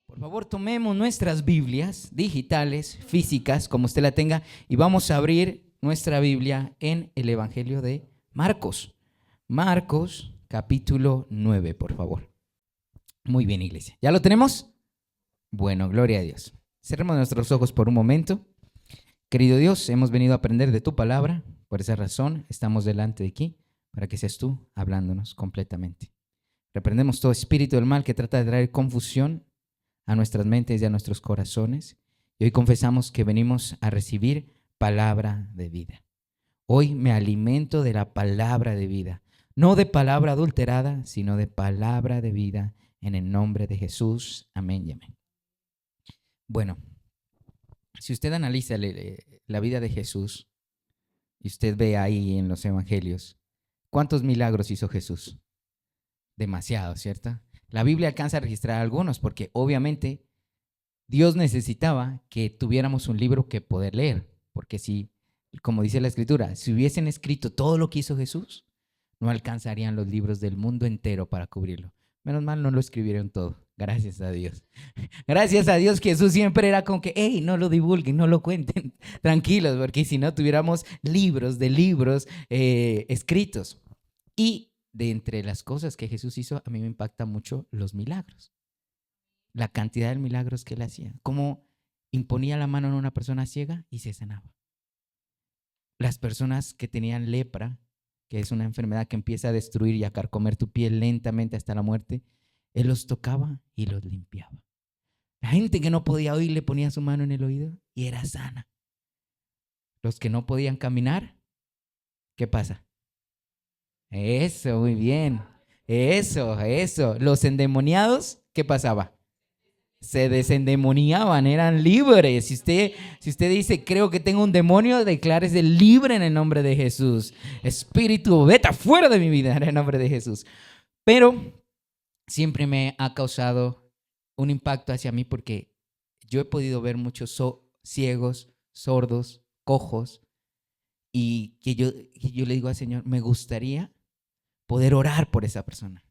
Por favor, tomemos nuestras Biblias digitales, físicas, como usted la tenga, y vamos a abrir nuestra Biblia en el Evangelio de Marcos. Marcos, capítulo 9, por favor. Muy bien, iglesia. ¿Ya lo tenemos? Bueno, gloria a Dios. Cerremos nuestros ojos por un momento. Querido Dios, hemos venido a aprender de tu palabra. Por esa razón estamos delante de aquí, para que seas tú hablándonos completamente. Reprendemos todo espíritu del mal que trata de traer confusión a nuestras mentes y a nuestros corazones. Y hoy confesamos que venimos a recibir palabra de vida. Hoy me alimento de la palabra de vida, no de palabra adulterada, sino de palabra de vida, en el nombre de Jesús. Amén y amén. Bueno, si usted analiza la vida de Jesús, y usted ve ahí en los evangelios, ¿cuántos milagros hizo Jesús? Demasiado, ¿cierto? La Biblia alcanza a registrar algunos porque obviamente Dios necesitaba que tuviéramos un libro que poder leer, porque si, como dice la Escritura, si hubiesen escrito todo lo que hizo Jesús, no alcanzarían los libros del mundo entero para cubrirlo. Menos mal no lo escribieron todo, gracias a Dios. Gracias a Dios que Jesús siempre era como que, hey, no lo divulguen, no lo cuenten, tranquilos, porque si no tuviéramos libros de libros escritos. Y de entre las cosas que Jesús hizo, a mí me impacta mucho los milagros. La cantidad de milagros que él hacía. Cómo imponía la mano en una persona ciega y se sanaba. Las personas que tenían lepra, que es una enfermedad que empieza a destruir y a carcomer tu piel lentamente hasta la muerte, él los tocaba y los limpiaba. La gente que no podía oír le ponía su mano en el oído y era sana. Los que no podían caminar, ¿qué pasa? Eso, muy bien. Eso. Los endemoniados, ¿qué pasaba? Se desendemoniaban, eran libres. Si usted dice, creo que tengo un demonio, declárese libre en el nombre de Jesús. Espíritu, vete afuera de mi vida en el nombre de Jesús. Pero siempre me ha causado un impacto hacia mí porque yo he podido ver muchos ciegos, sordos, cojos, y que yo le digo al Señor, me gustaría poder orar por esa persona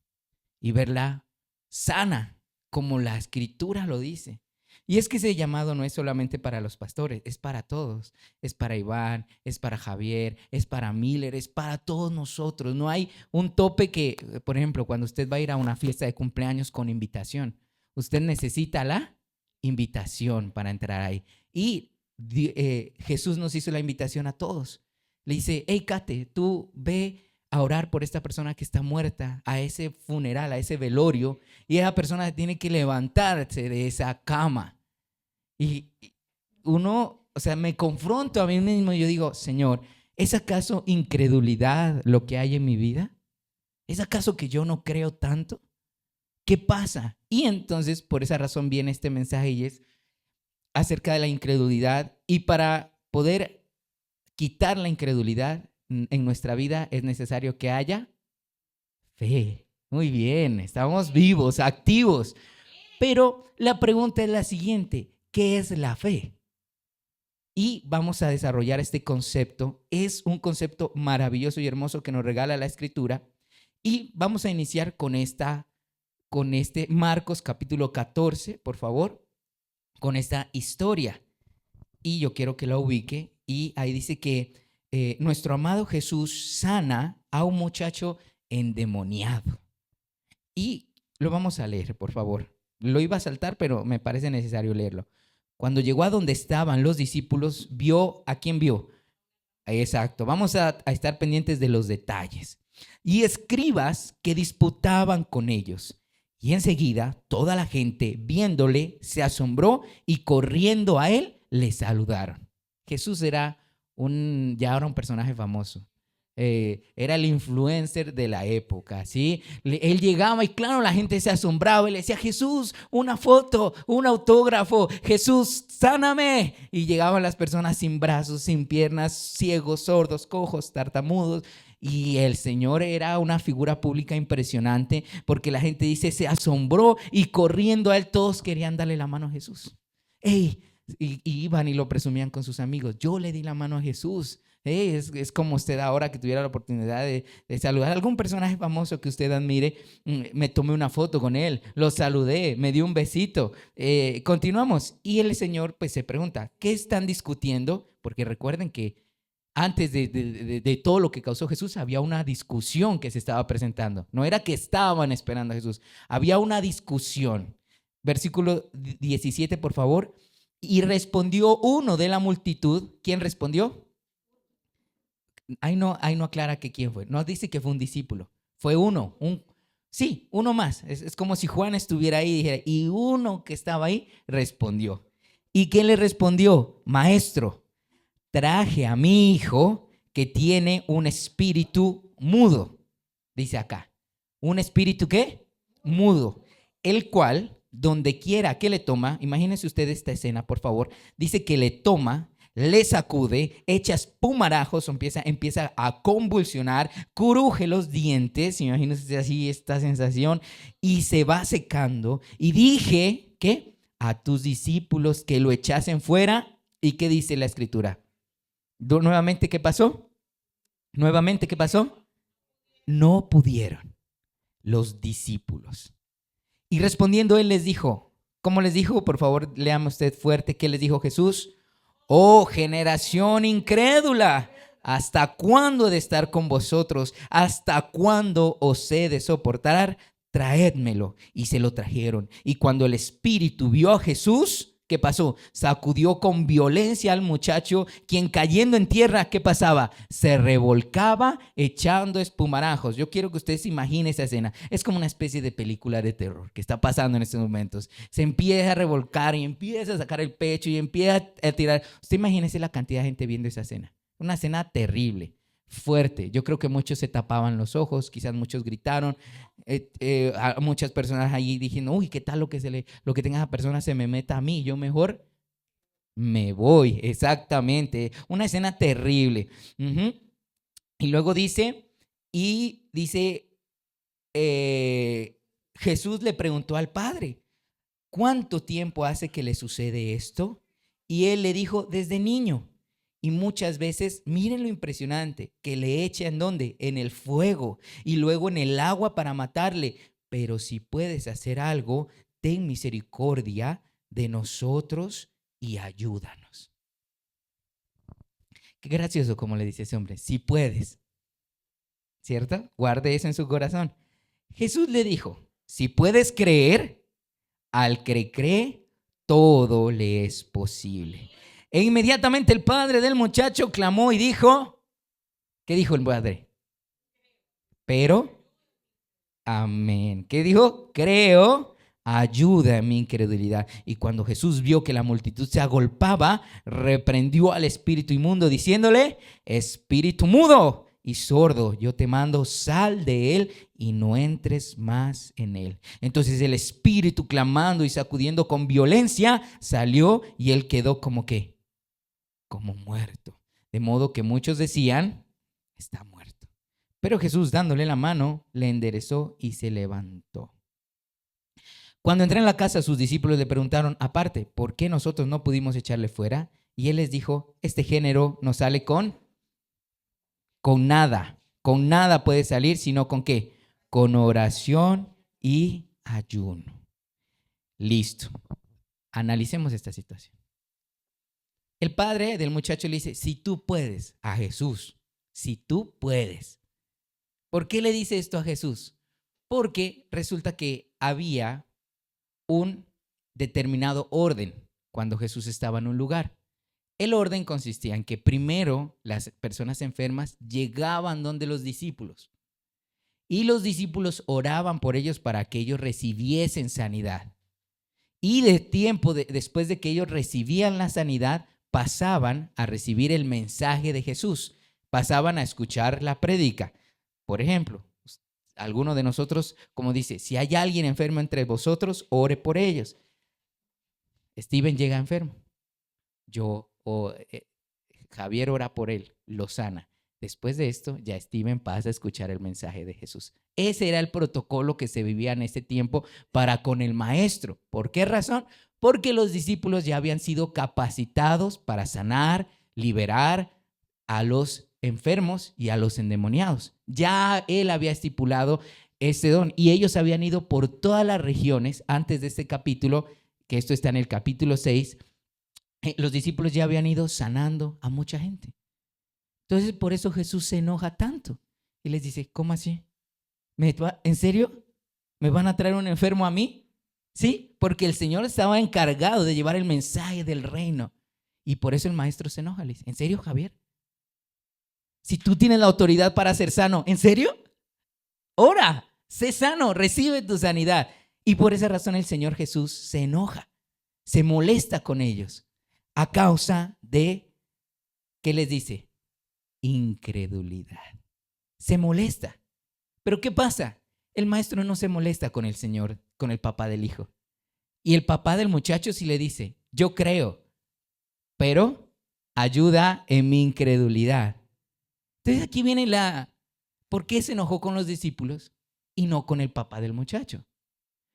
y verla sana, como la Escritura lo dice. Y es que ese llamado no es solamente para los pastores, es para todos. Es para Iván, es para Javier, es para Miller, es para todos nosotros. No hay un tope que, por ejemplo, cuando usted va a ir a una fiesta de cumpleaños con invitación, usted necesita la invitación para entrar ahí. Y Jesús nos hizo la invitación a todos. Le dice, hey, Kate, tú ve a orar por esta persona que está muerta, a ese funeral, a ese velorio, y esa persona tiene que levantarse de esa cama. Y uno, o sea, me confronto a mí mismo y yo digo, Señor, ¿es acaso incredulidad lo que hay en mi vida? ¿Es acaso que yo no creo tanto? ¿Qué pasa? Y entonces, por esa razón viene este mensaje y es acerca de la incredulidad, y para poder quitar la incredulidad en nuestra vida es necesario que haya fe. Muy bien, estamos vivos, activos. Pero la pregunta es la siguiente, ¿qué es la fe? Y vamos a desarrollar este concepto. Es un concepto maravilloso y hermoso que nos regala la Escritura. Y vamos a iniciar con este Marcos capítulo 14, por favor, con esta historia. Y yo quiero que la ubique. Y ahí dice que nuestro amado Jesús sana a un muchacho endemoniado. Y lo vamos a leer, por favor. Lo iba a saltar, pero me parece necesario leerlo. Cuando llegó a donde estaban los discípulos, vio, ¿a quién vio? Exacto, vamos a estar pendientes de los detalles. Y escribas que disputaban con ellos. Y enseguida toda la gente, viéndole, se asombró y corriendo a él, le saludaron. Jesús ya era un personaje famoso. Era el influencer de la época, ¿sí? Él llegaba y claro, la gente se asombraba y le decía, Jesús, una foto, un autógrafo, Jesús, sáname. Y llegaban las personas sin brazos, sin piernas, ciegos, sordos, cojos, tartamudos. Y el Señor era una figura pública impresionante porque la gente dice, se asombró y corriendo a él todos querían darle la mano a Jesús. Hey, y iban y lo presumían con sus amigos. Yo le di la mano a Jesús. Es como usted ahora que tuviera la oportunidad de saludar a algún personaje famoso que usted admire. Me tomé una foto con él, lo saludé, me dio un besito. Continuamos. Y el Señor pues se pregunta, ¿qué están discutiendo? Porque recuerden que antes de todo lo que causó Jesús, había una discusión que se estaba presentando. No era que estaban esperando a Jesús, había una discusión. Versículo 17, por favor. Y respondió uno de la multitud. ¿Quién respondió? Ahí no aclara que quién fue. No dice que fue un discípulo. Fue uno. Sí, uno más. Es como si Juan estuviera ahí y dijera, y uno que estaba ahí respondió. ¿Y quién le respondió? Maestro, traje a mi hijo que tiene un espíritu mudo. Dice acá. ¿Un espíritu qué? Mudo. El cual, donde quiera que le toma, imagínense usted esta escena, por favor. Dice que le toma, le sacude, echa espumarajos, empieza a convulsionar, cruje los dientes, imagínense así esta sensación, y se va secando. Y dije, ¿qué? A tus discípulos que lo echasen fuera. ¿Y qué dice la Escritura? Nuevamente, ¿qué pasó? Nuevamente, ¿qué pasó? No pudieron los discípulos. Y respondiendo él les dijo, ¿cómo les dijo? Por favor, léame usted fuerte, ¿qué les dijo Jesús? Oh, generación incrédula, ¿hasta cuándo he de estar con vosotros? ¿Hasta cuándo os he de soportar? Traédmelo. Y se lo trajeron. Y cuando el espíritu vio a Jesús, ¿qué pasó? Sacudió con violencia al muchacho, quien cayendo en tierra, ¿qué pasaba? Se revolcaba echando espumarajos. Yo quiero que ustedes se imaginen esa escena. Es como una especie de película de terror que está pasando en estos momentos. Se empieza a revolcar y empieza a sacar el pecho y empieza a tirar. Usted imagínese la cantidad de gente viendo esa escena. Una escena terrible, fuerte. Yo creo que muchos se tapaban los ojos, quizás muchos gritaron. A muchas personas ahí diciendo, uy, ¿qué tal lo que tenga esa persona se me meta a mí? Yo mejor me voy. Exactamente. Una escena terrible. Y luego dice, Jesús le preguntó al Padre, ¿cuánto tiempo hace que le sucede esto? Y él le dijo, desde niño. Y muchas veces, miren lo impresionante, que le echan ¿dónde? En el fuego y luego en el agua para matarle. Pero si puedes hacer algo, ten misericordia de nosotros y ayúdanos. Qué gracioso como le dice ese hombre, si puedes, ¿cierto? Guarde eso en su corazón. Jesús le dijo, si puedes creer, al que cree, todo le es posible. E inmediatamente el padre del muchacho clamó y dijo, ¿qué dijo el padre? Pero, amén. ¿Qué dijo? Creo, ayuda a mi incredulidad. Y cuando Jesús vio que la multitud se agolpaba, reprendió al espíritu inmundo diciéndole, espíritu mudo y sordo, yo te mando, sal de él y no entres más en él. Entonces el espíritu, clamando y sacudiendo con violencia, salió y él quedó como ¿qué? Como muerto. De modo que muchos decían, está muerto. Pero Jesús, dándole la mano, le enderezó y se levantó. Cuando entró en la casa, sus discípulos le preguntaron, aparte, ¿por qué nosotros no pudimos echarle fuera? Y él les dijo, este género no sale con nada. Con nada puede salir, sino ¿con qué? Con oración y ayuno. Listo. Analicemos esta situación. El padre del muchacho le dice, si tú puedes, a Jesús, si tú puedes. ¿Por qué le dice esto a Jesús? Porque resulta que había un determinado orden cuando Jesús estaba en un lugar. El orden consistía en que primero las personas enfermas llegaban donde los discípulos y los discípulos oraban por ellos para que ellos recibiesen sanidad. Y después de que ellos recibían la sanidad, pasaban a recibir el mensaje de Jesús, pasaban a escuchar la prédica. Por ejemplo, alguno de nosotros, como dice, si hay alguien enfermo entre vosotros, ore por ellos. Steven llega enfermo. Javier ora por él, lo sana. Después de esto, ya Steven pasa a escuchar el mensaje de Jesús. Ese era el protocolo que se vivía en ese tiempo para con el maestro. ¿Por qué razón? porque los discípulos ya habían sido capacitados para sanar, liberar a los enfermos y a los endemoniados. Ya él había estipulado ese don y ellos habían ido por todas las regiones antes de este capítulo, que esto está en el capítulo 6. Los discípulos ya habían ido sanando a mucha gente. Entonces, por eso Jesús se enoja tanto y les dice, ¿cómo así? ¿En serio? ¿Me van a traer un enfermo a mí? Sí, porque el Señor estaba encargado de llevar el mensaje del reino. Y por eso el maestro se enoja. Le dice, ¿en serio, Javier? Si tú tienes la autoridad para ser sano, ¿en serio? Ora, sé sano, recibe tu sanidad. Y por esa razón el Señor Jesús se enoja, se molesta con ellos a causa de, ¿qué les dice? Incredulidad. Se molesta. Pero ¿qué pasa? El maestro no se molesta con el Señor, con el papá del hijo. Y el papá del muchacho sí le dice, yo creo, pero ayuda en mi incredulidad. Entonces aquí viene ¿por qué se enojó con los discípulos y no con el papá del muchacho?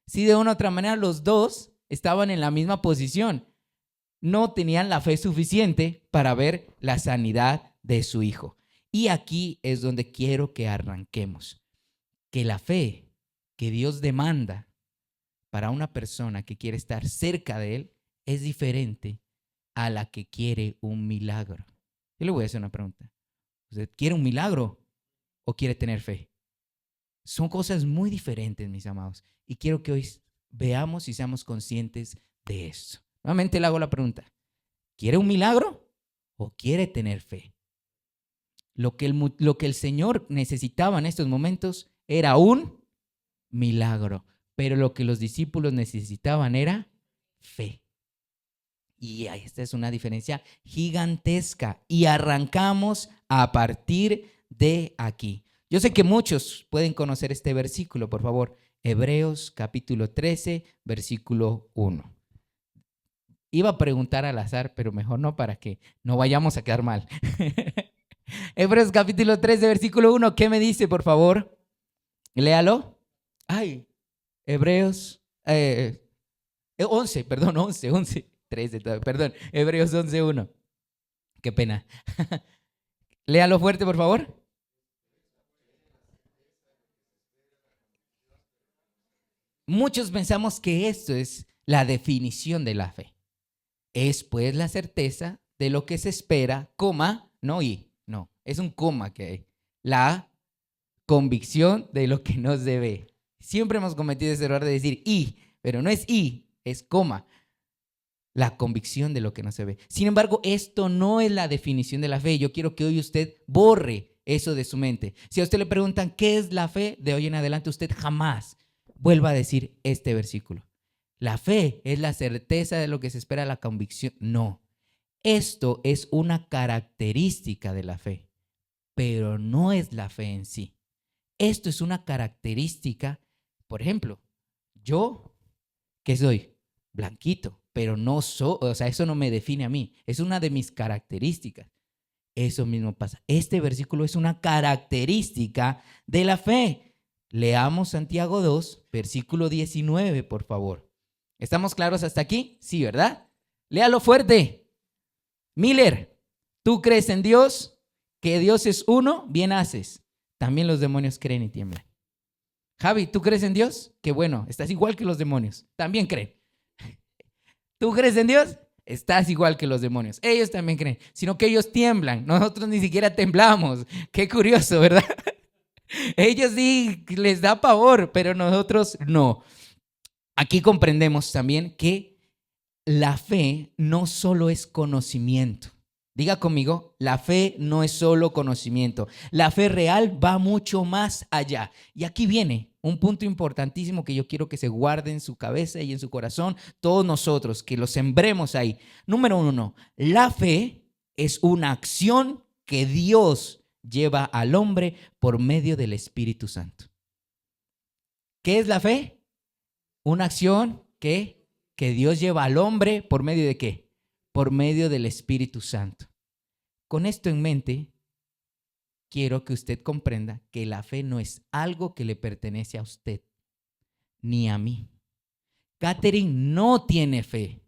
Si de una u otra manera los dos estaban en la misma posición, no tenían la fe suficiente para ver la sanidad de su hijo. Y aquí es donde quiero que arranquemos. Que la fe que Dios demanda para una persona que quiere estar cerca de Él es diferente a la que quiere un milagro. Yo le voy a hacer una pregunta. ¿Usted quiere un milagro o quiere tener fe? Son cosas muy diferentes, mis amados. Y quiero que hoy veamos y seamos conscientes de esto. Nuevamente le hago la pregunta. ¿Quiere un milagro o quiere tener fe? Lo que el Señor necesitaba en estos momentos era un milagro, pero lo que los discípulos necesitaban era fe. Y esta es una diferencia gigantesca. Y arrancamos a partir de aquí. Yo sé que muchos pueden conocer este versículo, por favor. Hebreos capítulo 13, versículo 1. Iba a preguntar al azar, pero mejor no, para que no vayamos a quedar mal. Hebreos capítulo 13, versículo 1. ¿Qué me dice, por favor? Léalo. Ay, Hebreos 11, perdón, 11, 13, perdón, Hebreos 11, 1. Qué pena. Léalo fuerte, por favor. Muchos pensamos que esto es la definición de la fe. Es pues la certeza de lo que se espera, coma, no y, no, es un coma que hay. La convicción de lo que no se ve. Siempre hemos cometido ese error de decir y, pero no es y, es coma. La convicción de lo que no se ve. Sin embargo, esto no es la definición de la fe. Yo quiero que hoy usted borre eso de su mente. Si a usted le preguntan qué es la fe, de hoy en adelante usted jamás vuelva a decir este versículo. La fe es la certeza de lo que se espera, la convicción. No, esto es una característica de la fe, pero no es la fe en sí. Esto es una característica, por ejemplo, yo, ¿qué soy? Blanquito, pero no soy, o sea, eso no me define a mí, es una de mis características. Eso mismo pasa. Este versículo es una característica de la fe. Leamos Santiago 2, versículo 19, por favor. ¿Estamos claros hasta aquí? Sí, ¿verdad? Léalo fuerte. Miller, ¿tú crees en Dios? ¿Que Dios es uno? Bien haces. También los demonios creen y tiemblan. Javi, ¿tú crees en Dios? Qué bueno, estás igual que los demonios. También creen. ¿Tú crees en Dios? Estás igual que los demonios. Ellos también creen, sino que ellos tiemblan. Nosotros ni siquiera temblamos. Qué curioso, ¿verdad? Ellos sí les da pavor, pero nosotros no. Aquí comprendemos también que la fe no solo es conocimiento. Diga conmigo, la fe no es solo conocimiento. La fe real va mucho más allá. Y aquí viene un punto importantísimo que yo quiero que se guarde en su cabeza y en su corazón, todos nosotros, que lo sembremos ahí. Número 1, la fe es una acción que Dios lleva al hombre por medio del Espíritu Santo. ¿Qué es la fe? Una acción que Dios lleva al hombre por medio de ¿qué? Por medio del Espíritu Santo. Con esto en mente, quiero que usted comprenda que la fe no es algo que le pertenece a usted, ni a mí. Catherine no tiene fe.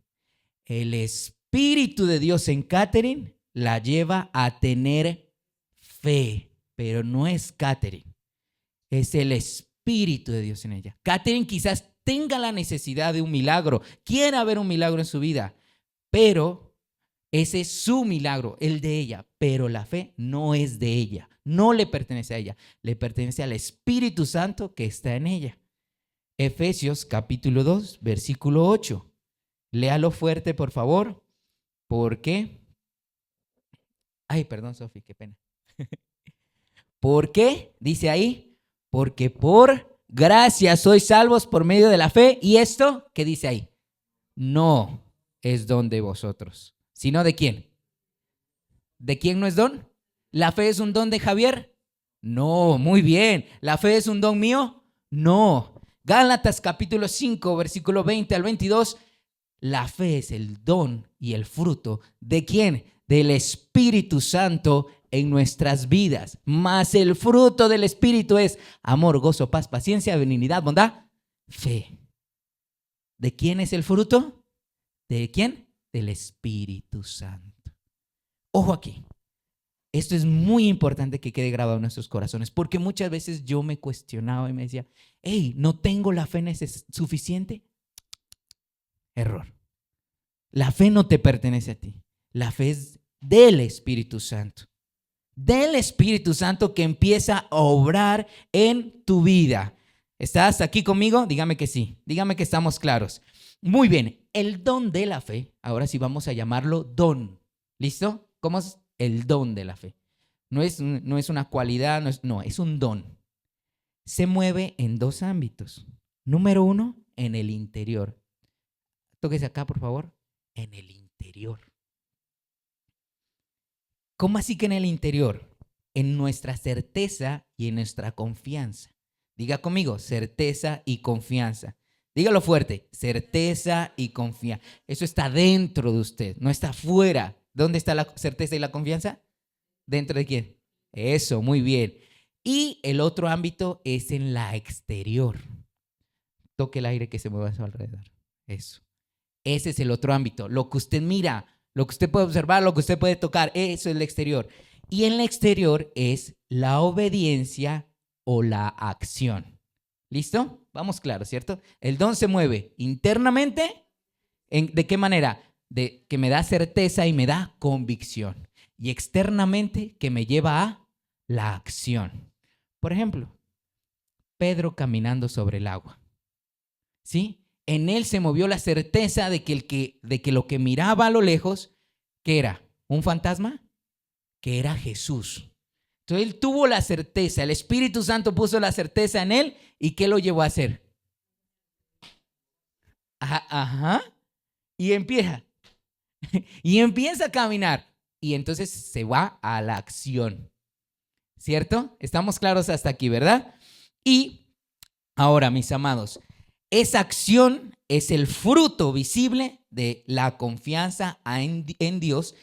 El Espíritu de Dios en Catherine la lleva a tener fe, pero no es Catherine, es el Espíritu de Dios en ella. Catherine quizás tenga la necesidad de un milagro, quiera ver un milagro en su vida, pero ese es su milagro, el de ella, pero la fe no es de ella, no le pertenece a ella, le pertenece al Espíritu Santo que está en ella. Efesios capítulo 2, versículo 8. Léalo fuerte, por favor. ¿Por qué? Ay, perdón, Sofi, qué pena. ¿Por qué? Dice ahí, porque por gracia sois salvos por medio de la fe. ¿Y esto qué dice ahí? No es don de vosotros, sino ¿de quién? ¿De quién no es don? ¿La fe es un don de Javier? No, muy bien. ¿La fe es un don mío? No. Gálatas capítulo 5, versículo 20 al 22. La fe es el don y el fruto ¿de quién? Del Espíritu Santo en nuestras vidas. Mas el fruto del Espíritu es amor, gozo, paz, paciencia, benignidad, bondad, fe. ¿De quién es el fruto? ¿De quién? Del Espíritu Santo. Ojo aquí. Esto es muy importante que quede grabado en nuestros corazones, porque muchas veces yo me cuestionaba y me decía, hey, ¿no tengo la fe suficiente? Error. La fe no te pertenece a ti. La fe es del Espíritu Santo. Del Espíritu Santo que empieza a obrar en tu vida. ¿Estás aquí conmigo? Dígame que sí. Dígame que estamos claros. Muy bien. El don de la fe, ahora sí vamos a llamarlo don. ¿Listo? ¿Cómo es el don de la fe? No es una cualidad, es un don. Se mueve en dos ámbitos. Número uno, en el interior. Tóquese acá, por favor. En el interior. ¿Cómo así que en el interior? En nuestra certeza y en nuestra confianza. Diga conmigo, certeza y confianza. Dígalo fuerte, certeza y confianza. Eso está dentro de usted, no está fuera. ¿Dónde está la certeza y la confianza? ¿Dentro de quién? Eso, muy bien. Y el otro ámbito es en la exterior. Toque el aire que se mueva a su alrededor. Eso. Ese es el otro ámbito. Lo que usted mira, lo que usted puede observar, lo que usted puede tocar, eso es el exterior. Y en el exterior es la obediencia o la acción. ¿Listo? Vamos claro, ¿cierto? El don se mueve internamente. ¿De qué manera? De que me da certeza y me da convicción. Y externamente que me lleva a la acción. Por ejemplo, Pedro caminando sobre el agua. ¿Sí? En él se movió la certeza de que lo que miraba a lo lejos, ¿qué era? ¿Un fantasma? Que era Jesús. Entonces él tuvo la certeza, el Espíritu Santo puso la certeza en él, ¿y qué lo llevó a hacer? Ajá. Y empieza a caminar. Y entonces se va a la acción. ¿Cierto? Estamos claros hasta aquí, ¿verdad? Y ahora, mis amados, esa acción es el fruto visible de la confianza en Dios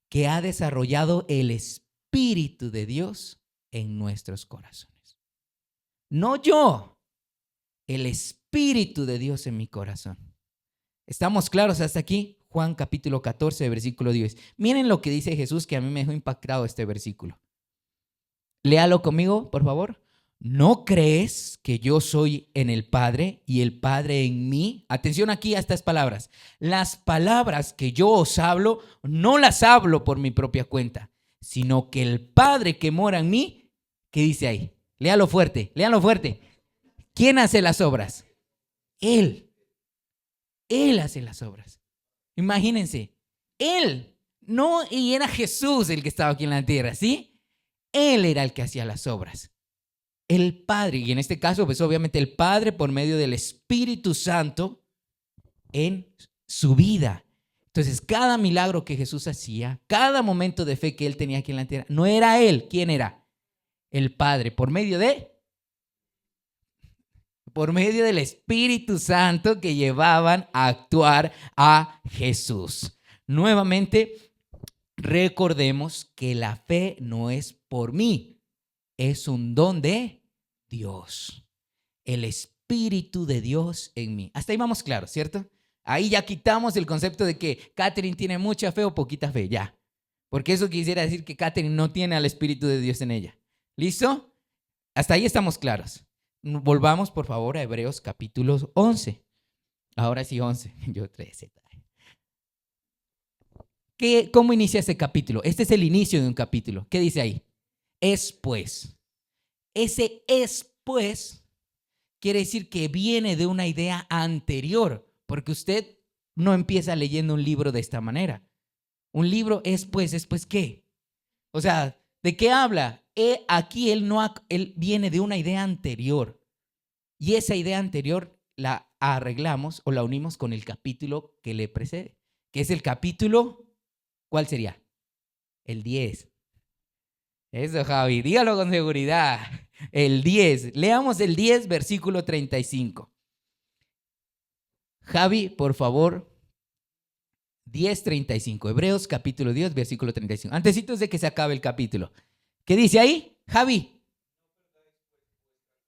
que ha desarrollado el Espíritu de Dios en nuestros corazones. No yo, el Espíritu de Dios en mi corazón. ¿Estamos claros hasta aquí? Juan capítulo 14, versículo 10. Miren lo que dice Jesús, que a mí me dejó impactado este versículo. Léalo conmigo, por favor. ¿No crees que yo soy en el Padre y el Padre en mí? Atención aquí a estas palabras. Las palabras que yo os hablo, no las hablo por mi propia cuenta, sino que el Padre que mora en mí, ¿qué dice ahí? Léalo fuerte, léalo fuerte. ¿Quién hace las obras? Él. Él hace las obras. Imagínense, Él, no, y era Jesús el que estaba aquí en la tierra, ¿sí? Él era el que hacía las obras. El Padre, y en este caso, pues obviamente el Padre por medio del Espíritu Santo en su vida. Entonces, cada milagro que Jesús hacía, cada momento de fe que Él tenía aquí en la tierra, no era Él. ¿Quién era? El Padre, por medio del Espíritu Santo que llevaban a actuar a Jesús. Nuevamente, recordemos que la fe no es por mí, es un don de Dios. El Espíritu Espíritu de Dios en mí. Hasta ahí vamos claros, ¿cierto? Ahí ya quitamos el concepto de que Catherine tiene mucha fe o poquita fe, ya. Porque eso quisiera decir que Catherine no tiene al Espíritu de Dios en ella. ¿Listo? Hasta ahí estamos claros. Volvamos, por favor, a Hebreos capítulo 11. Ahora sí, 11. Yo 13. ¿Cómo inicia este capítulo? Este es el inicio de un capítulo. ¿Qué dice ahí? Es pues. Ese es pues quiere decir que viene de una idea anterior, porque usted no empieza leyendo un libro de esta manera. Un libro es pues ¿qué? O sea, ¿de qué habla? Aquí él viene de una idea anterior, y esa idea anterior la arreglamos o la unimos con el capítulo que le precede, que es el capítulo, ¿cuál sería? El 10. Eso, Javi, dígalo con seguridad. El 10. Leamos el 10, versículo 35. Javi, por favor. 10:35. Hebreos capítulo 10, versículo 35. Antecitos de que se acabe el capítulo. ¿Qué dice ahí, Javi?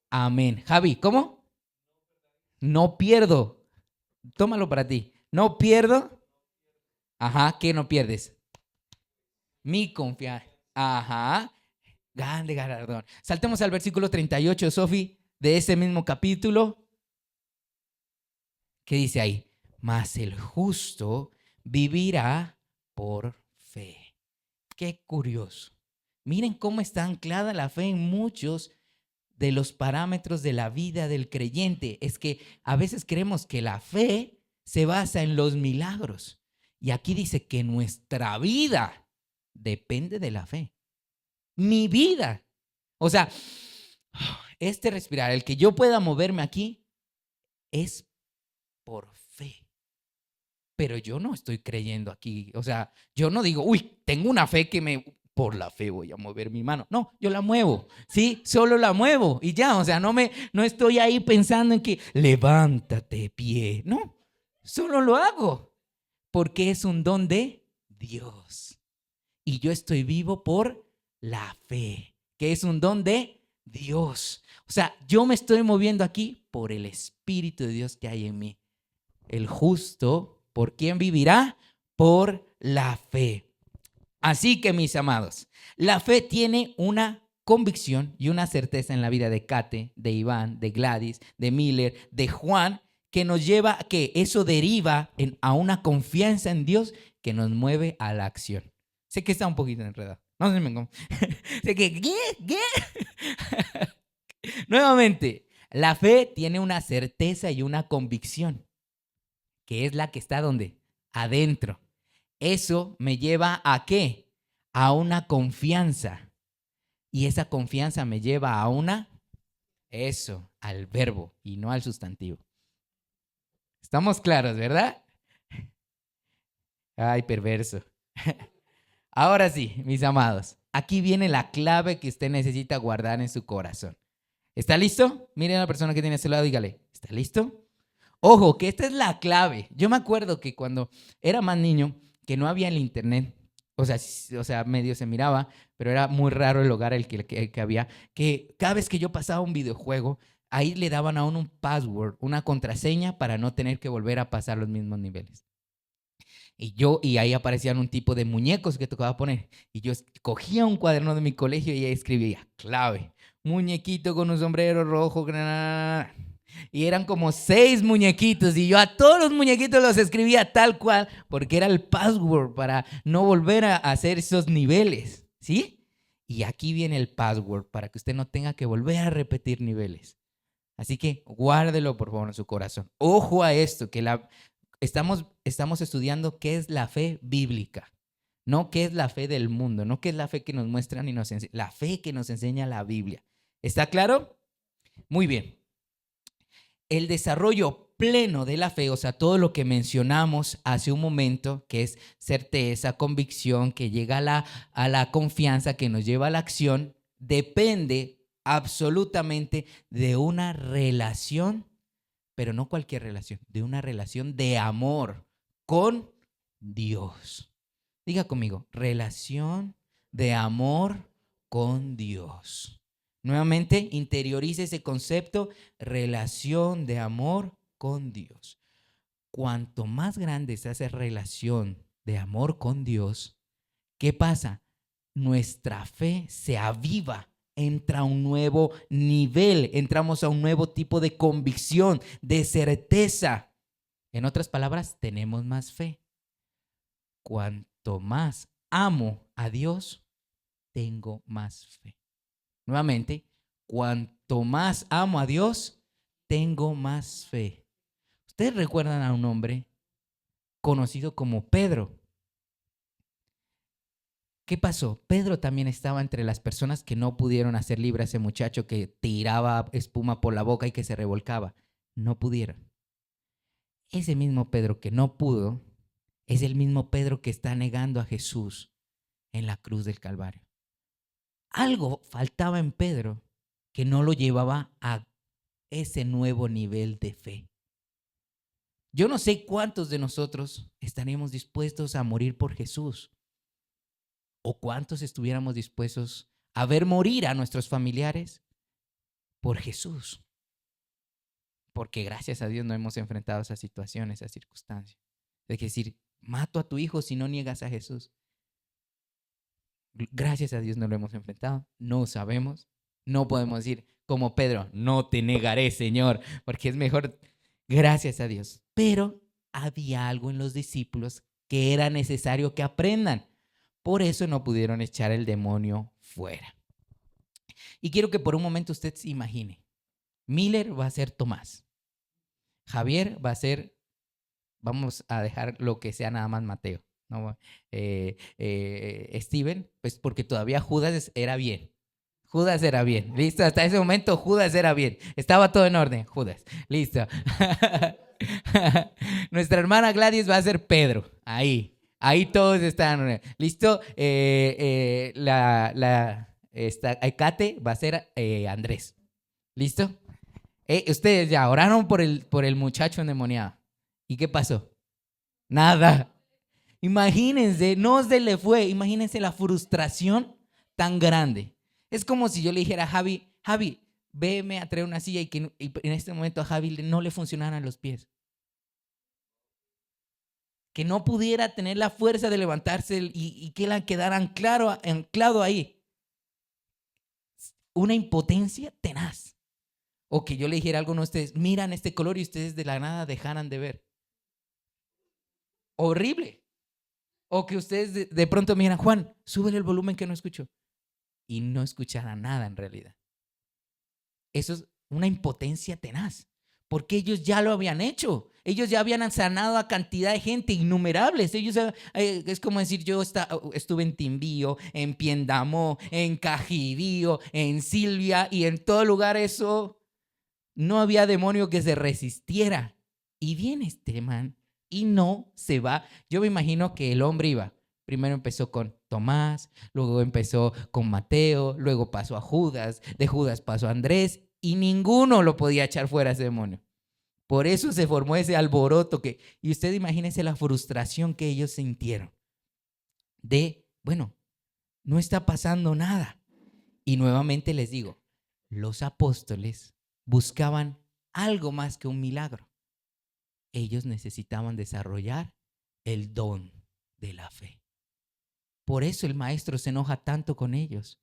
Amén. Javi, ¿cómo? No pierdo. Tómalo para ti. No pierdo. Ajá, ¿qué no pierdes? Mi confianza. Ajá. Grande galardón. Saltemos al versículo 38, Sofi, de ese mismo capítulo. ¿Qué dice ahí? Mas el justo vivirá por fe. Qué curioso. Miren cómo está anclada la fe en muchos de los parámetros de la vida del creyente. Es que a veces creemos que la fe se basa en los milagros. Y aquí dice que nuestra vida depende de la fe. Mi vida. O sea, este respirar, el que yo pueda moverme aquí, es por fe. Pero yo no estoy creyendo aquí. O sea, yo no digo, uy, tengo una fe que por la fe voy a mover mi mano. No, yo la muevo, ¿sí? Solo la muevo y ya. O sea, no estoy ahí pensando en que levántate, pie. No, solo lo hago porque es un don de Dios. Y yo estoy vivo por la fe, que es un don de Dios. O sea, yo me estoy moviendo aquí por el Espíritu de Dios que hay en mí. El justo, ¿por quién vivirá? Por la fe. Así que, mis amados, la fe tiene una convicción y una certeza en la vida de Kate, de Iván, de Gladys, de Miller, de Juan, que nos lleva a que eso deriva a una confianza en Dios que nos mueve a la acción. Sé que está un poquito enredado. No sé, sé que, ¿qué? Nuevamente, la fe tiene una certeza y una convicción, que es la que está ¿dónde? Adentro. Eso me lleva ¿a qué? A una confianza. Y esa confianza me lleva a eso, al verbo y no al sustantivo. Estamos claros, ¿verdad? Ay, perverso. Ahora sí, mis amados, aquí viene la clave que usted necesita guardar en su corazón. ¿Está listo? Miren a la persona que tiene a su lado, dígale, ¿está listo? Ojo, que esta es la clave. Yo me acuerdo que cuando era más niño, que no había el internet, o sea, medio se miraba, pero era muy raro el hogar el que había, que cada vez que yo pasaba un videojuego, ahí le daban a uno un password, una contraseña para no tener que volver a pasar los mismos niveles. Y ahí aparecían un tipo de muñecos que tocaba poner. Y yo cogía un cuaderno de mi colegio y ahí escribía, clave, muñequito con un sombrero rojo, granada. Y eran como 6 muñequitos y yo a todos los muñequitos los escribía tal cual porque era el password para no volver a hacer esos niveles, ¿sí? Y aquí viene el password para que usted no tenga que volver a repetir niveles. Así que guárdelo por favor en su corazón. Ojo a esto, que estamos estudiando qué es la fe bíblica, no qué es la fe del mundo, no qué es la fe que nos muestran y nos enseña, la fe que nos enseña la Biblia. ¿Está claro? Muy bien. El desarrollo pleno de la fe, o sea, todo lo que mencionamos hace un momento, que es certeza, convicción, que llega a la confianza, que nos lleva a la acción, depende absolutamente de una relación, pero no cualquier relación, de una relación de amor con Dios. Diga conmigo, relación de amor con Dios. Nuevamente, interiorice ese concepto, relación de amor con Dios. Cuanto más grande es esa relación de amor con Dios, ¿qué pasa? Nuestra fe se aviva, entra a un nuevo nivel, entramos a un nuevo tipo de convicción, de certeza. En otras palabras, tenemos más fe. Cuanto más amo a Dios, tengo más fe. Nuevamente, cuanto más amo a Dios, tengo más fe. Ustedes recuerdan a un hombre conocido como Pedro. ¿Qué pasó? Pedro también estaba entre las personas que no pudieron hacer libre a ese muchacho que tiraba espuma por la boca y que se revolcaba. No pudieron. Ese mismo Pedro que no pudo es el mismo Pedro que está negando a Jesús en la cruz del Calvario. Algo faltaba en Pedro que no lo llevaba a ese nuevo nivel de fe. Yo no sé cuántos de nosotros estaríamos dispuestos a morir por Jesús o cuántos estuviéramos dispuestos a ver morir a nuestros familiares por Jesús. Porque gracias a Dios no hemos enfrentado a esas situaciones, esas circunstancias. Es decir, mato a tu hijo si no niegas a Jesús. Gracias a Dios no lo hemos enfrentado, no sabemos, no podemos decir como Pedro, no te negaré, Señor, porque es mejor, gracias a Dios. Pero había algo en los discípulos que era necesario que aprendan. Por eso no pudieron echar el demonio fuera. Y quiero que por un momento usted se imagine, Miller va a ser Tomás, Javier va a ser, vamos a dejar lo que sea nada más Mateo. ¿No? Steven, pues porque todavía Judas era bien. Judas era bien, listo, hasta ese momento Judas era bien, estaba todo en orden, Judas, listo. Nuestra hermana Gladys va a ser Pedro, ahí todos están, listo. Kate va a ser Andrés, listo. Ustedes ya oraron por el muchacho endemoniado, ¿y qué pasó? Nada. Imagínense, no se le fue, imagínense la frustración tan grande. Es como si yo le dijera a Javi, veme a traer una silla y en este momento a Javi no le funcionaran los pies. Que no pudiera tener la fuerza de levantarse y que la quedara anclado ahí. Una impotencia tenaz. O que yo le dijera a alguno de ustedes, miran este color y ustedes de la nada dejaran de ver. Horrible. O que ustedes de pronto me digan, Juan, súbele el volumen que no escucho. Y no escuchara nada en realidad. Eso es una impotencia tenaz. Porque ellos ya lo habían hecho. Ellos ya habían sanado a cantidad de gente, innumerables. Ellos, es como decir, yo estuve en Timbío, en Piendamó, en Cajibío, en Silvia, y en todo lugar eso no había demonio que se resistiera. Y viene este man y no se va. Yo me imagino que el hombre iba. Primero empezó con Tomás, luego empezó con Mateo, luego pasó a Judas, de Judas pasó a Andrés y ninguno lo podía echar fuera a ese demonio. Por eso se formó ese alboroto y usted imagínese la frustración que ellos sintieron de, bueno, no está pasando nada. Y nuevamente les digo, los apóstoles buscaban algo más que un milagro. Ellos necesitaban desarrollar el don de la fe. Por eso el maestro se enoja tanto con ellos.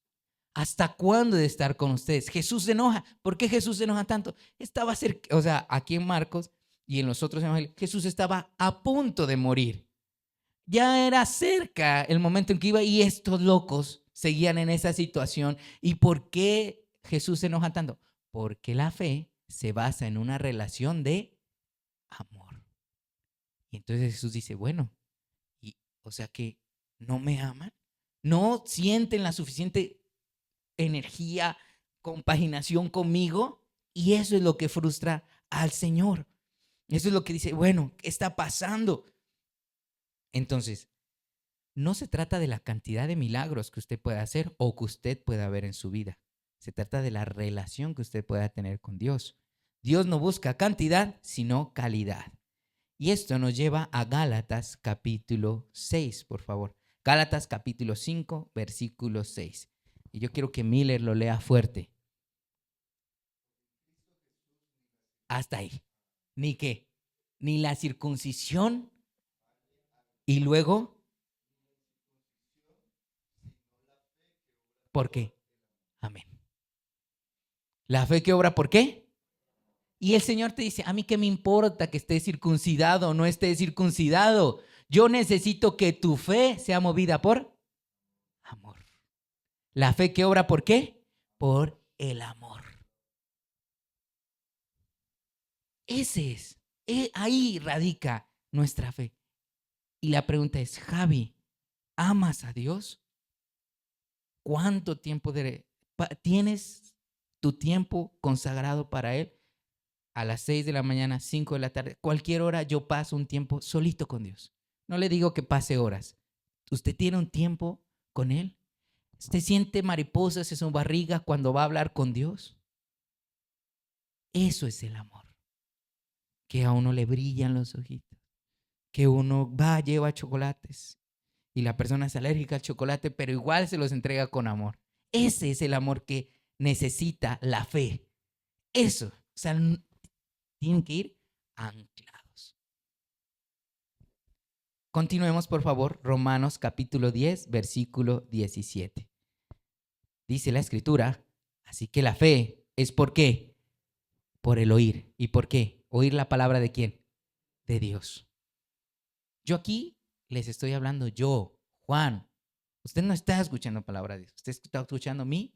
¿Hasta cuándo de estar con ustedes? Jesús se enoja. ¿Por qué Jesús se enoja tanto? Estaba cerca, o sea, aquí en Marcos y en los otros evangelios, Jesús estaba a punto de morir. Ya era cerca el momento en que iba y estos locos seguían en esa situación. ¿Y por qué Jesús se enoja tanto? Porque la fe se basa en una relación de amor. Y entonces Jesús dice, bueno, o sea que no me aman, no sienten la suficiente energía, compaginación conmigo, y eso es lo que frustra al Señor. Eso es lo que dice, bueno, ¿qué está pasando? Entonces, no se trata de la cantidad de milagros que usted pueda hacer o que usted pueda ver en su vida. Se trata de la relación que usted pueda tener con Dios. Dios no busca cantidad, sino calidad. Y esto nos lleva a Gálatas capítulo 6, por favor. Gálatas capítulo 5, versículo 6. Y yo quiero que Miller lo lea fuerte. Hasta ahí. ¿Ni qué? Ni la circuncisión. Y luego, ¿por qué? Amén. La fe que obra, ¿por qué? Y el Señor te dice, a mí qué me importa que estés circuncidado o no estés circuncidado. Yo necesito que tu fe sea movida por amor. La fe que obra, ¿por qué? Por el amor. Ese es, ahí radica nuestra fe. Y la pregunta es, Javi, ¿amas a Dios? ¿Cuánto tiempo tienes tu tiempo consagrado para Él? A las 6 de la mañana, 5 de la tarde, cualquier hora yo paso un tiempo solito con Dios. No le digo que pase horas. ¿Usted tiene un tiempo con Él? ¿Usted siente mariposas en su barriga cuando va a hablar con Dios? Eso es el amor. Que a uno le brillan los ojitos. Que uno va, lleva chocolates. Y la persona es alérgica al chocolate, pero igual se los entrega con amor. Ese es el amor que necesita la fe. Eso. O sea, tienen que ir anclados. Continuemos, por favor, Romanos capítulo 10, versículo 17. Dice la Escritura, así que la fe es ¿por qué? Por el oír. ¿Y por qué? ¿Oír la palabra de quién? De Dios. Yo aquí les estoy hablando yo, Juan. Usted no está escuchando palabra de Dios. Usted está escuchando mi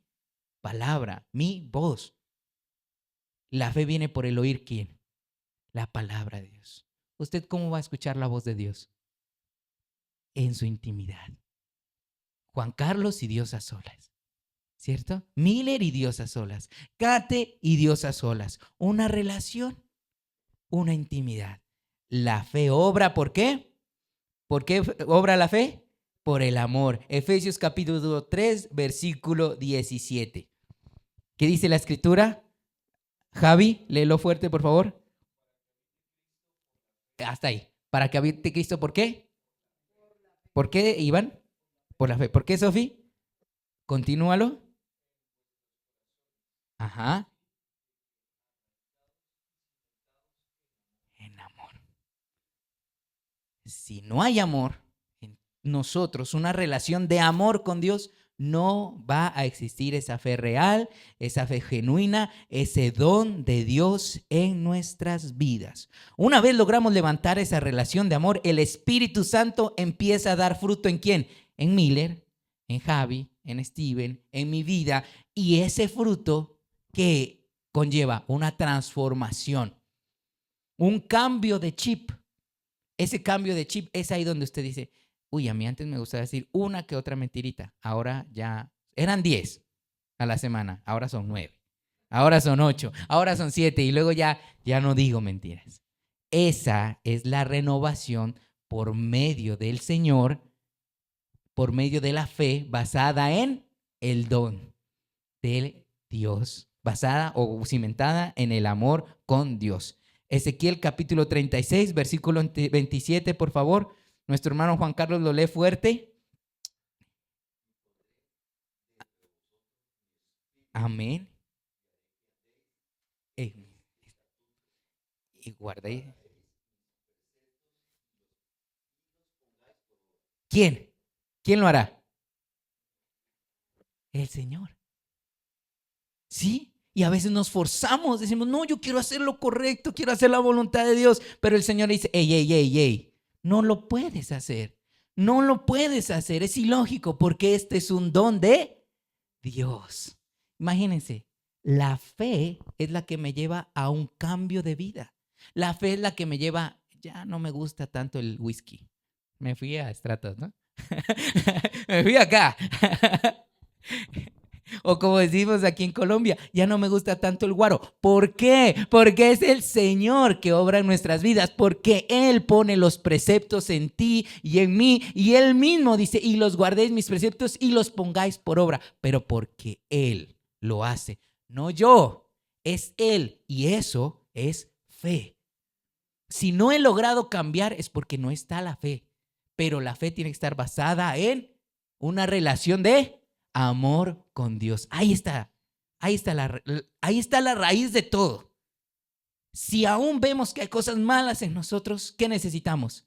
palabra, mi voz. La fe viene por el oír ¿quién? La palabra de Dios. ¿Usted cómo va a escuchar la voz de Dios? En su intimidad. Juan Carlos y Dios a solas, ¿cierto? Miller y Dios a solas. Kate y Dios a solas. Una relación, una intimidad. La fe obra, ¿por qué? ¿Por qué obra la fe? Por el amor. Efesios capítulo 3, versículo 17. ¿Qué dice la Escritura? Javi, léelo fuerte, por favor. Hasta ahí. Para que habite Cristo, ¿por qué? ¿Por qué, Iván? Por la fe. ¿Por qué, Sofi? Continúalo. Ajá. En amor. Si no hay amor en nosotros, una relación de amor con Dios, no va a existir esa fe real, esa fe genuina, ese don de Dios en nuestras vidas. Una vez logramos levantar esa relación de amor, el Espíritu Santo empieza a dar fruto ¿en quién? En Miller, en Javi, en Steven, en mi vida. Y ese fruto que conlleva una transformación, un cambio de chip. Ese cambio de chip es ahí donde usted dice, uy, a mí antes me gustaba decir una que otra mentirita. Ahora ya, eran 10 a la semana, ahora son 9. Ahora son 8, ahora son 7 y luego ya no digo mentiras. Esa es la renovación por medio del Señor, por medio de la fe basada en el don de Dios, basada o cimentada en el amor con Dios. Ezequiel capítulo 36, versículo 27, por favor. Nuestro hermano Juan Carlos lo lee fuerte. Amén. Y guardé. ¿Quién? ¿Quién lo hará? El Señor. ¿Sí? Y a veces nos forzamos, decimos, no, yo quiero hacer lo correcto, quiero hacer la voluntad de Dios. Pero el Señor dice, ey, no lo puedes hacer. No lo puedes hacer, es ilógico porque este es un don de Dios. Imagínense, la fe es la que me lleva a un cambio de vida. La fe es la que me lleva, ya no me gusta tanto el whisky. Me fui a Estratos, ¿no? Me fui acá. O como decimos aquí en Colombia, ya no me gusta tanto el guaro. ¿Por qué? Porque es el Señor que obra en nuestras vidas, porque Él pone los preceptos en ti y en mí, y Él mismo dice, y los guardéis mis preceptos y los pongáis por obra, pero porque Él lo hace, no yo, es Él, y eso es fe. Si no he logrado cambiar es porque no está la fe, pero la fe tiene que estar basada en una relación de amor con Dios. Ahí está la raíz de todo. Si aún vemos que hay cosas malas en nosotros, ¿qué necesitamos?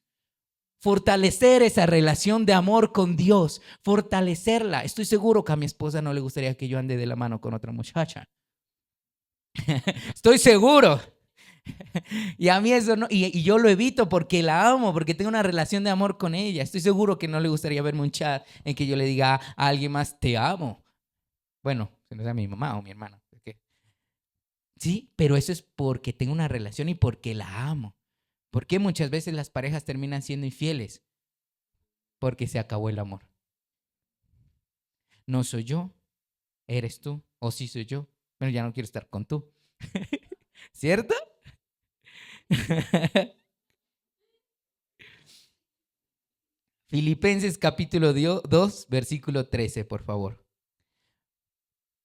Fortalecer esa relación de amor con Dios, fortalecerla. Estoy seguro que a mi esposa no le gustaría que yo ande de la mano con otra muchacha. Estoy seguro. Y a mí eso no, y yo lo evito porque la amo, porque tengo una relación de amor con ella. Estoy seguro que no le gustaría verme un chat en que yo le diga a alguien más, te amo. Bueno, si no sea mi mamá o mi hermano. Sí, pero eso es porque tengo una relación y porque la amo. ¿Por qué muchas veces las parejas terminan siendo infieles? Porque se acabó el amor. No soy yo, eres tú, o sí soy yo, pero ya no quiero estar con tú. ¿Cierto? Filipenses capítulo 2, versículo 13, por favor.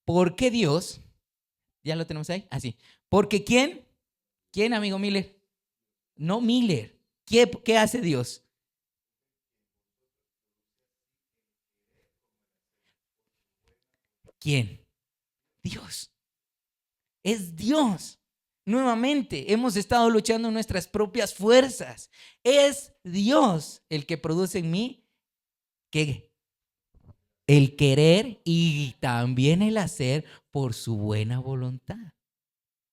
¿Por qué Dios? ¿Ya lo tenemos ahí? Así. Porque ¿quién? ¿Quién, amigo Miller? No Miller. ¿Qué hace Dios? ¿Quién? Dios. Es Dios. Nuevamente, hemos estado luchando en nuestras propias fuerzas. Es Dios el que produce en mí ¿qué? El querer y también el hacer por su buena voluntad.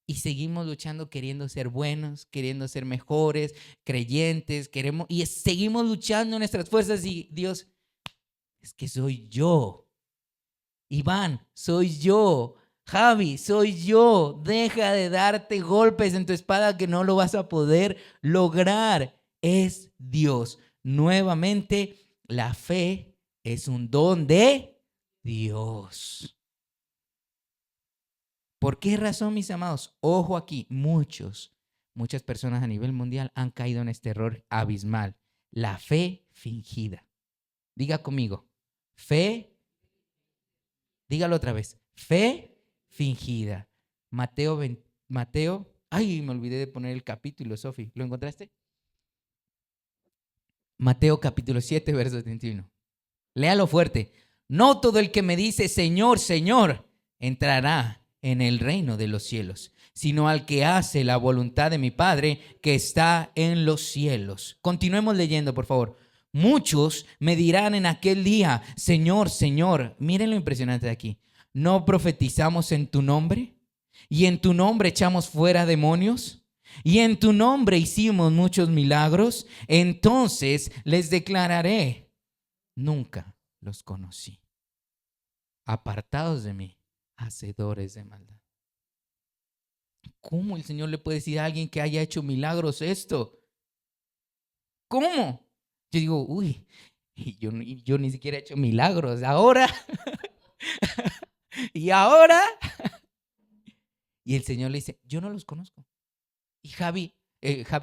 Y seguimos luchando queriendo ser buenos, queriendo ser mejores, creyentes, seguimos luchando en nuestras fuerzas y Dios, es que soy yo. Iván, soy yo. Javi, soy yo. Deja de darte golpes en tu espada que no lo vas a poder lograr. Es Dios. Nuevamente, la fe es un don de Dios. ¿Por qué razón, mis amados? Ojo aquí, muchas personas a nivel mundial han caído en este error abismal. La fe fingida. Diga conmigo, fe, dígalo otra vez, fe fingida. Mateo, ay, me olvidé de poner el capítulo, Sofi, ¿lo encontraste? Mateo capítulo 7, verso 21. Léalo fuerte. No todo el que me dice, Señor, Señor, entrará en el reino de los cielos, sino al que hace la voluntad de mi Padre que está en los cielos. Continuemos leyendo, por favor. Muchos me dirán en aquel día, Señor, Señor, miren lo impresionante de aquí. ¿No profetizamos en tu nombre? ¿Y en tu nombre echamos fuera demonios? ¿Y en tu nombre hicimos muchos milagros? Entonces les declararé, nunca los conocí. Apartados de mí, hacedores de maldad. ¿Cómo el Señor le puede decir a alguien que haya hecho milagros esto? ¿Cómo? Yo digo, uy, yo ni siquiera he hecho milagros. Ahora, y ahora. Y el Señor le dice, yo no los conozco. Y Javi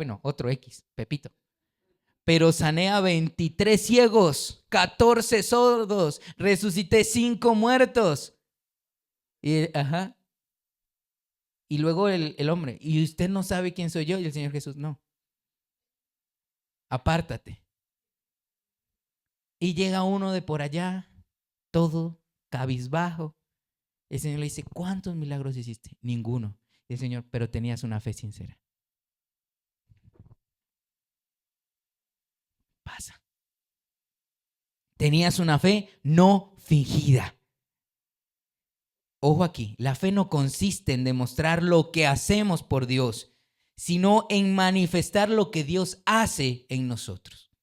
no, otro X, Pepito. Pero sané a 23 ciegos, 14 sordos, resucité 5 muertos. Ajá. Y luego el hombre, y usted no sabe quién soy yo, y el Señor Jesús, no, apártate. Y llega uno de por allá, todo cabizbajo. El Señor le dice, ¿cuántos milagros hiciste? Ninguno. Y el Señor, pero tenías una fe sincera. Pasa. Tenías una fe no fingida. Ojo aquí, la fe no consiste en demostrar lo que hacemos por Dios, sino en manifestar lo que Dios hace en nosotros.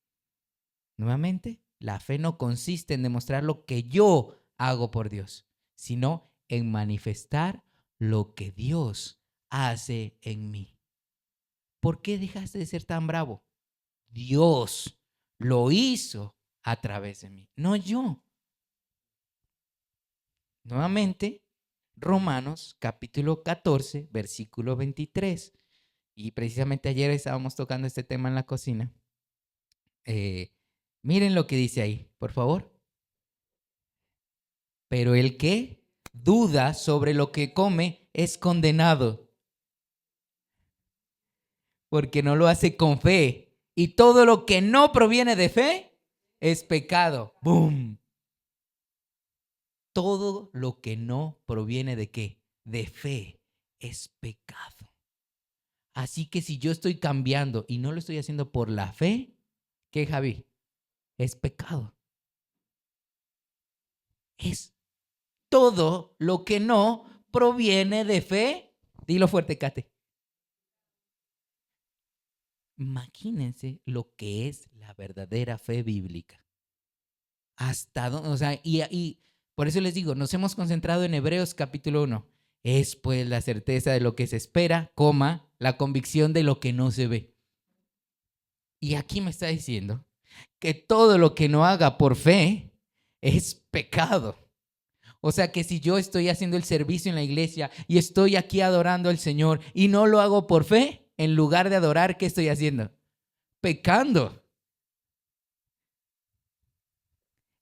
Nuevamente, la fe no consiste en demostrar lo que yo hago por Dios, sino en manifestar lo que Dios hace en mí. ¿Por qué dejaste de ser tan bravo? Dios lo hizo a través de mí, no yo. Nuevamente, Romanos capítulo 14, versículo 23. Y precisamente ayer estábamos tocando este tema en la cocina. Miren lo que dice ahí, por favor. Pero el que duda sobre lo que come es condenado, porque no lo hace con fe. Y todo lo que no proviene de fe es pecado. ¡Boom! Todo lo que no proviene de qué? De fe es pecado. Así que si yo estoy cambiando y no lo estoy haciendo por la fe, ¿qué, Javi? Es pecado. Es todo lo que no proviene de fe. Dilo fuerte, Kate. Imagínense lo que es la verdadera fe bíblica. Hasta dónde, o sea, y por eso les digo, nos hemos concentrado en Hebreos capítulo 1. Es pues la certeza de lo que se espera, coma, la convicción de lo que no se ve. Y aquí me está diciendo que todo lo que no haga por fe es pecado. O sea que si yo estoy haciendo el servicio en la iglesia y estoy aquí adorando al Señor y no lo hago por fe, en lugar de adorar, ¿qué estoy haciendo? Pecando.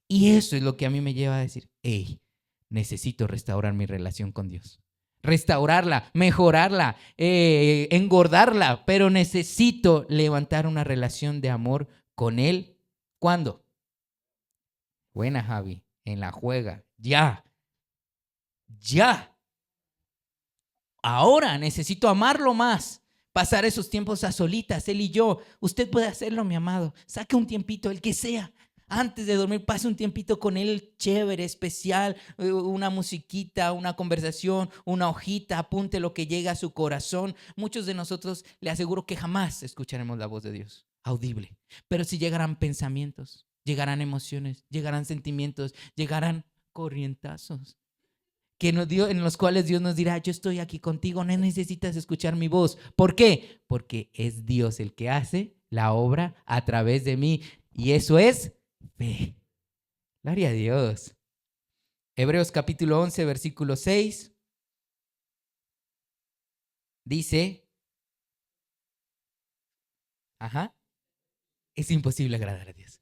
Y eso es lo que a mí me lleva a decir, hey, necesito restaurar mi relación con Dios. Restaurarla, mejorarla, engordarla, pero necesito levantar una relación de amor con Él. ¿Cuándo? Buena, Javi, en la juega, ya. Ahora necesito amarlo más, pasar esos tiempos a solitas, él y yo. Usted puede hacerlo, mi amado. Saque un tiempito, el que sea. Antes de dormir, pase un tiempito con él chévere, especial, una musiquita, una conversación, una hojita, apunte lo que llega a su corazón. Muchos de nosotros, le aseguro que jamás escucharemos la voz de Dios, audible. Pero si llegarán pensamientos, llegarán emociones, llegarán sentimientos, llegarán corrientazos que nos dio, en los cuales Dios nos dirá, yo estoy aquí contigo, no necesitas escuchar mi voz. ¿Por qué? Porque es Dios el que hace la obra a través de mí. Y eso es fe. Gloria a Dios. Hebreos capítulo 11, versículo 6. Dice, es imposible agradar a Dios.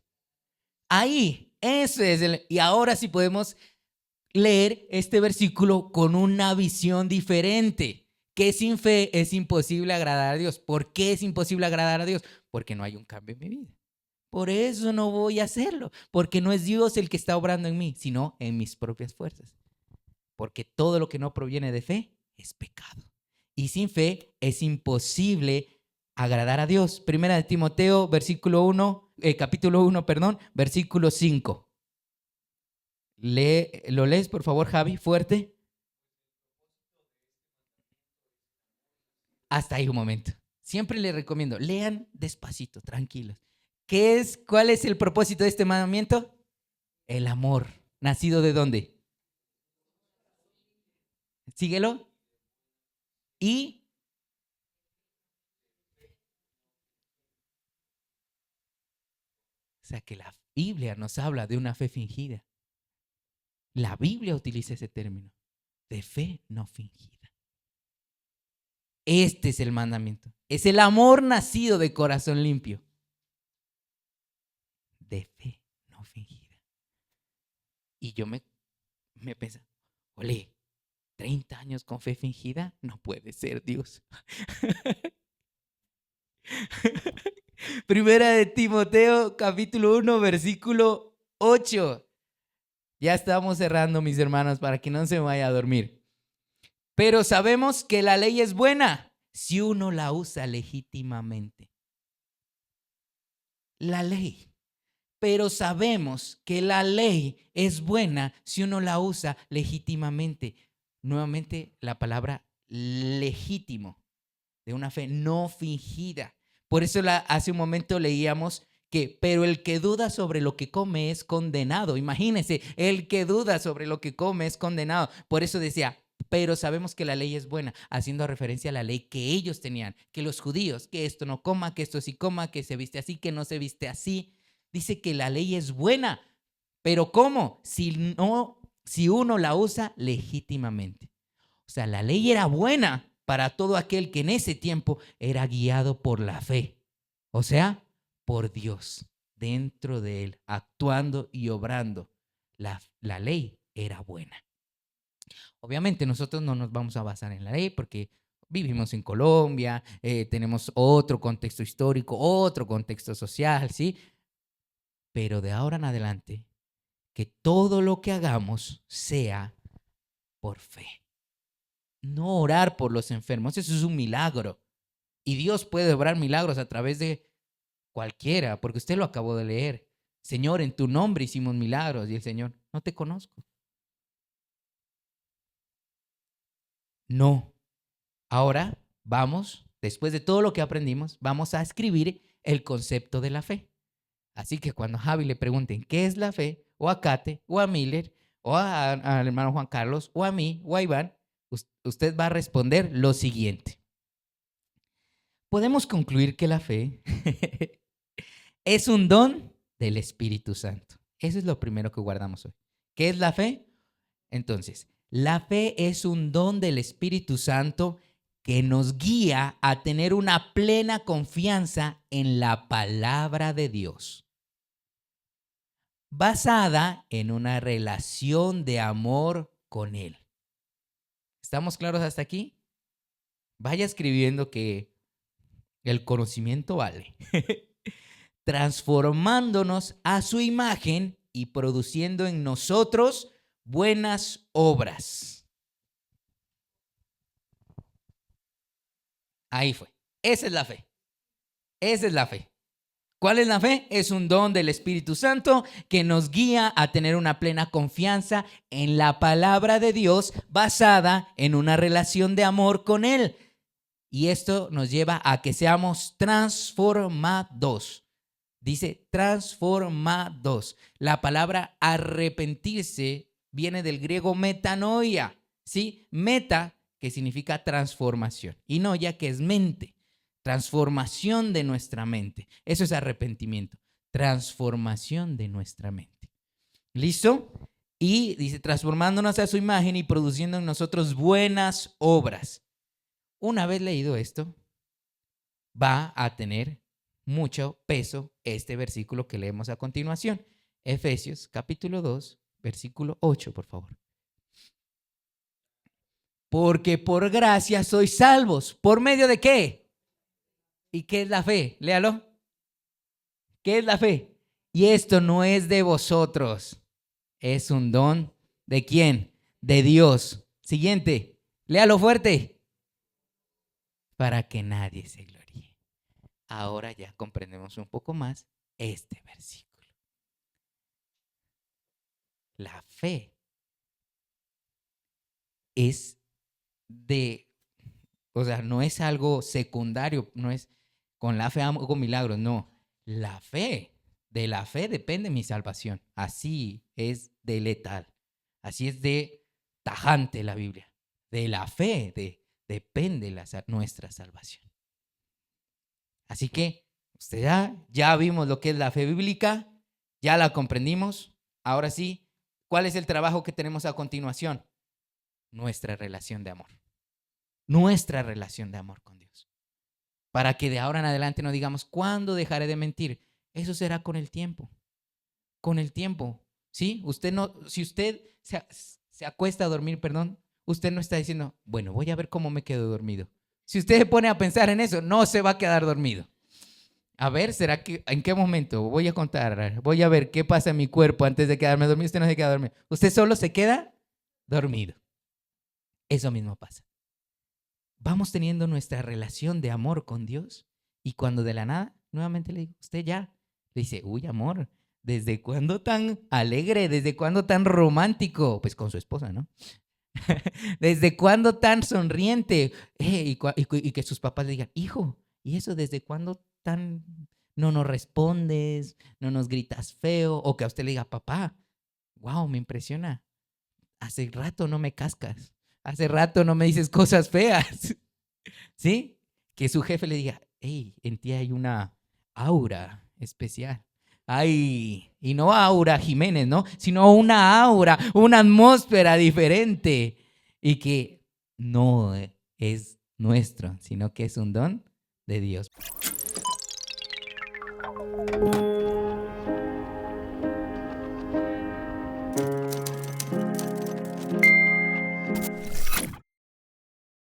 Ahí, eso es y ahora sí podemos leer este versículo con una visión diferente. Que sin fe es imposible agradar a Dios. ¿Por qué es imposible agradar a Dios? Porque no hay un cambio en mi vida. Por eso no voy a hacerlo, porque no es Dios el que está obrando en mí, sino en mis propias fuerzas. Porque todo lo que no proviene de fe es pecado. Y sin fe es imposible agradar a Dios. Primera de Timoteo, capítulo 1, versículo 5. ¿Lo lees, por favor, Javi? Fuerte. Hasta ahí un momento. Siempre les recomiendo, lean despacito, tranquilos. ¿Cuál es el propósito de este mandamiento? El amor. ¿Nacido de dónde? Síguelo. Y o sea que la Biblia nos habla de una fe fingida. La Biblia utiliza ese término, de fe no fingida. Este es el mandamiento. Es el amor nacido de corazón limpio. De fe no fingida. Y yo me pensé, ole, 30 años con fe fingida, no puede ser, Dios. Primera de Timoteo, capítulo 1, versículo 8. Ya estamos cerrando, mis hermanos, para que no se me vaya a dormir. Pero sabemos que la ley es buena si uno la usa legítimamente. La ley. Pero sabemos que la ley es buena si uno la usa legítimamente. Nuevamente, la palabra legítimo, de una fe no fingida. Por eso hace un momento leíamos que, pero el que duda sobre lo que come es condenado. Imagínense, el que duda sobre lo que come es condenado. Por eso decía, pero sabemos que la ley es buena, haciendo referencia a la ley que ellos tenían, que los judíos, que esto no coma, que esto sí coma, que se viste así, que no se viste así. Dice que la ley es buena, pero ¿cómo? Si uno la usa legítimamente. O sea, la ley era buena para todo aquel que en ese tiempo era guiado por la fe. O sea, por Dios, dentro de él, actuando y obrando. La ley era buena. Obviamente nosotros no nos vamos a basar en la ley porque vivimos en Colombia, tenemos otro contexto histórico, otro contexto social, ¿sí? Pero de ahora en adelante, que todo lo que hagamos sea por fe. No orar por los enfermos, eso es un milagro. Y Dios puede obrar milagros a través de cualquiera, porque usted lo acabó de leer. Señor, en tu nombre hicimos milagros. Y el Señor, no te conozco. No. Ahora vamos, después de todo lo que aprendimos, vamos a escribir el concepto de la fe. Así que cuando a Javi le pregunten qué es la fe, o a Kate, o a Miller, o al hermano Juan Carlos, o a mí, o a Iván, usted va a responder lo siguiente. Podemos concluir que la fe es un don del Espíritu Santo. Eso es lo primero que guardamos hoy. ¿Qué es la fe? Entonces, la fe es un don del Espíritu Santo que nos guía a tener una plena confianza en la palabra de Dios, basada en una relación de amor con Él. ¿Estamos claros hasta aquí? Vaya escribiendo que el conocimiento vale. Transformándonos a su imagen y produciendo en nosotros buenas obras. Ahí fue. Esa es la fe. Esa es la fe. ¿Cuál es la fe? Es un don del Espíritu Santo que nos guía a tener una plena confianza en la palabra de Dios basada en una relación de amor con Él. Y esto nos lleva a que seamos transformados. Dice transformados. La palabra arrepentirse viene del griego metanoia, ¿sí? Meta, que significa transformación, y noia, que es mente. Transformación de nuestra mente. Eso es arrepentimiento. Transformación de nuestra mente. ¿Listo? Y dice, transformándonos a su imagen y produciendo en nosotros buenas obras. Una vez leído esto, va a tener mucho peso este versículo que leemos a continuación. Efesios capítulo 2, versículo 8, por favor. Porque por gracia sois salvos. ¿Por medio de qué? ¿Y qué es la fe? Léalo. ¿Qué es la fe? Y esto no es de vosotros. Es un don. ¿De quién? De Dios. Siguiente. Léalo fuerte. Para que nadie se gloríe. Ahora ya comprendemos un poco más este versículo. La fe es no es algo secundario, no es con la fe hago milagros, no. De la fe depende mi salvación. Así es de letal. Así es de tajante la Biblia. De la fe depende nuestra salvación. Así que ya vimos lo que es la fe bíblica, ya la comprendimos. Ahora sí, ¿cuál es el trabajo que tenemos a continuación? Nuestra relación de amor. Nuestra relación de amor con Dios. Para que de ahora en adelante no digamos, ¿cuándo dejaré de mentir? Eso será con el tiempo. Con el tiempo. ¿Sí? Si usted se acuesta a dormir, usted no está diciendo, bueno, voy a ver cómo me quedo dormido. Si usted se pone a pensar en eso, no se va a quedar dormido. A ver, ¿en qué momento? Voy a contar, voy a ver qué pasa en mi cuerpo antes de quedarme dormido. Usted no se queda dormido. Usted solo se queda dormido. Eso mismo pasa. Vamos teniendo nuestra relación de amor con Dios y cuando de la nada, nuevamente le digo, usted ya, le dice, uy, amor, ¿desde cuándo tan alegre? ¿Desde cuándo tan romántico? Pues con su esposa, ¿no? ¿Desde cuándo tan sonriente? Y que sus papás le digan, hijo, ¿y eso desde cuándo tan no nos respondes, no nos gritas feo? O que a usted le diga, papá, wow, me impresiona. Hace rato no me cascas. Hace rato no me dices cosas feas. ¿Sí? Que su jefe le diga, hey, en ti hay una aura especial. Ay, y no Aura Jiménez, ¿no? Sino una aura, una atmósfera diferente. Y que no es nuestro, sino que es un don de Dios.